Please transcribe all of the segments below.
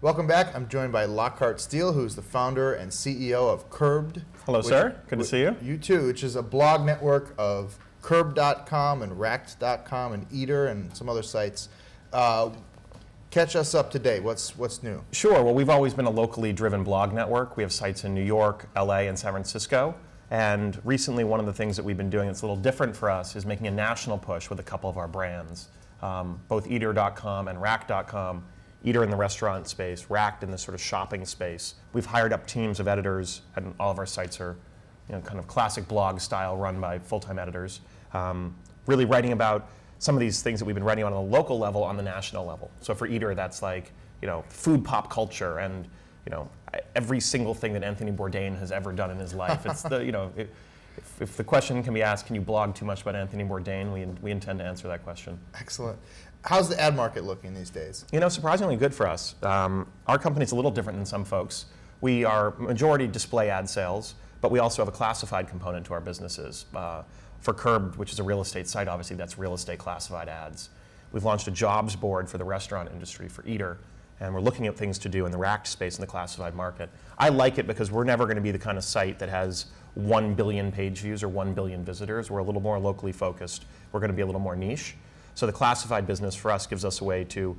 Welcome back. I'm joined by Lockhart Steele, who's the founder and CEO of Curbed. Hello, sir. Good to see you. You too, which is a blog network of Curbed.com and Racked.com and Eater and some other sites. Catch us up to date. What's new? Sure. Well, we've always been a locally driven blog network. We have sites in New York, LA, and San Francisco. And recently, one of the things that we've been doing that's a little different for us is making a national push with a couple of our brands, both Eater.com and Racked.com. Eater in the restaurant space, Racked in the sort of shopping space. We've hired up teams of editors, and all of our sites are, kind of classic blog style, run by full-time editors, really writing about some of these things that we've been writing on the local level, on the national level. So for Eater, that's like, food pop culture and, every single thing that Anthony Bourdain has ever done in his life. It's the, if the question can be asked, can you blog too much about Anthony Bourdain? We intend to answer that question. Excellent. How's the ad market looking these days? Surprisingly good for us. Our company's a little different than some folks. We are majority display ad sales, but we also have a classified component to our businesses. For Curbed, which is a real estate site, obviously that's real estate classified ads. We've launched a jobs board for the restaurant industry for Eater, and we're looking at things to do in the Racked space in the classified market. I like it because we're never going to be the kind of site that has 1 billion page views or 1 billion visitors. We're a little more locally focused. We're going to be a little more niche. So the classified business for us gives us a way to,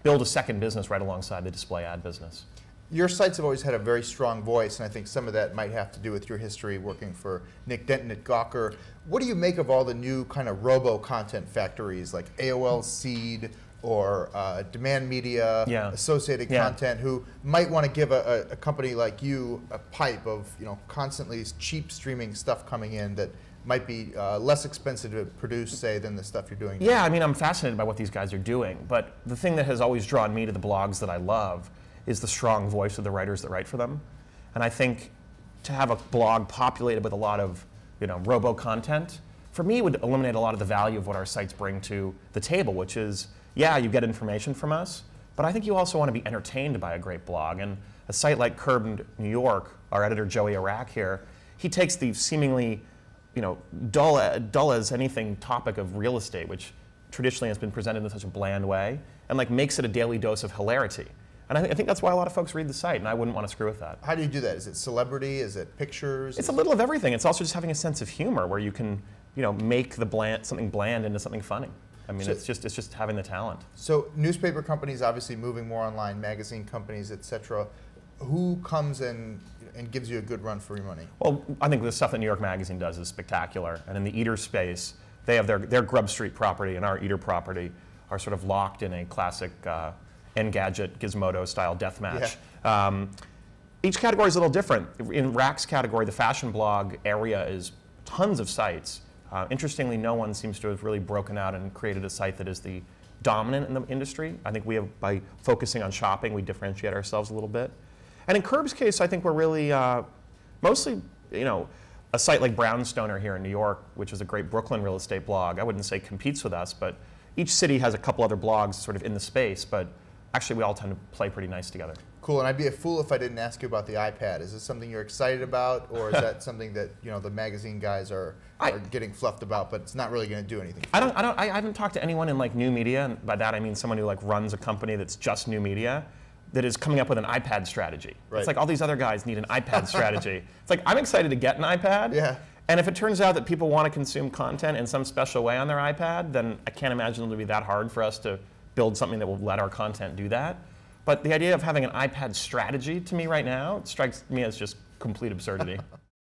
build a second business right alongside the display ad business. Your sites have always had a very strong voice, and I think some of that might have to do with your history working for Nick Denton at Gawker. What do you make of all the new kind of robo-content factories like AOL Seed or Demand Media, Associated Content, who might want to give a company like you a pipe of constantly cheap streaming stuff coming in that might be less expensive to produce, say, than the stuff you're doing now? Yeah, I'm fascinated by what these guys are doing, but the thing that has always drawn me to the blogs that I love is the strong voice of the writers that write for them. And I think to have a blog populated with a lot of robo-content, for me, would eliminate a lot of the value of what our sites bring to the table, which is, yeah, you get information from us, but I think you also want to be entertained by a great blog. And a site like Curbed New York, our editor Joey Iraq here, he takes the seemingly dull as anything topic of real estate, which traditionally has been presented in such a bland way, and makes it a daily dose of hilarity. And I think that's why a lot of folks read the site, and I wouldn't want to screw with that. How do you do that? Is it celebrity? Is it pictures? It's a little of everything. It's also just having a sense of humor where you can, make something bland into something funny. I mean, it's just having the talent. So newspaper companies obviously moving more online, magazine companies, etc. Who comes in and gives you a good run for your money? Well, I think the stuff that New York Magazine does is spectacular. And in the Eater space, they have their Grub Street property and our Eater property are sort of locked in a classic Engadget Gizmodo style deathmatch. Yeah. Each category is a little different. In Rack's category, the fashion blog area is tons of sites. Interestingly, no one seems to have really broken out and created a site that is the dominant in the industry. I think we have, by focusing on shopping, we differentiate ourselves a little bit. And in Curb's case, I think we're really mostly, a site like Brownstoner here in New York, which is a great Brooklyn real estate blog. I wouldn't say competes with us, but each city has a couple other blogs sort of in the space, but actually we all tend to play pretty nice together. Cool, and I'd be a fool if I didn't ask you about the iPad. Is this something you're excited about, or is that something that the magazine guys are getting fluffed about, but it's not really going to do anything? I haven't talked to anyone in new media, and by that I mean someone who runs a company that's just new media, that is coming up with an iPad strategy. Right. It's like all these other guys need an iPad strategy. It's like, I'm excited to get an iPad. Yeah. And if it turns out that people want to consume content in some special way on their iPad, then I can't imagine it'll be that hard for us to build something that will let our content do that. But the idea of having an iPad strategy to me right now, it strikes me as just complete absurdity.